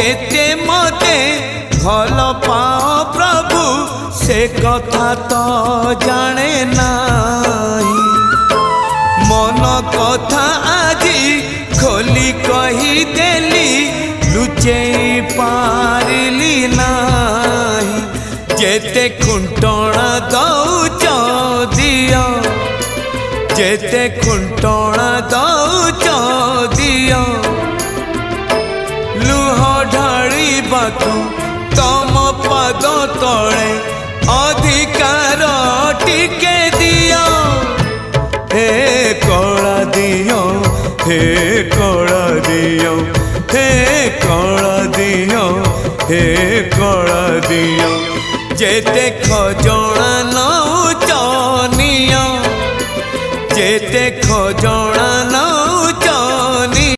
केते मते भल पाओ प्रभु से कथा तो जाने नाही। मन कथा आजी खोली कही देली लुचे पारिली नाही। जेते खुंटणा दौच दिया जेते खुंटणा दौच दिया लुह ढाळिबाकू तम पद तले अधिकार टिके दिया। हे कला दियो हे कला दियो हे कला दियो हे कला दियो जेते खजना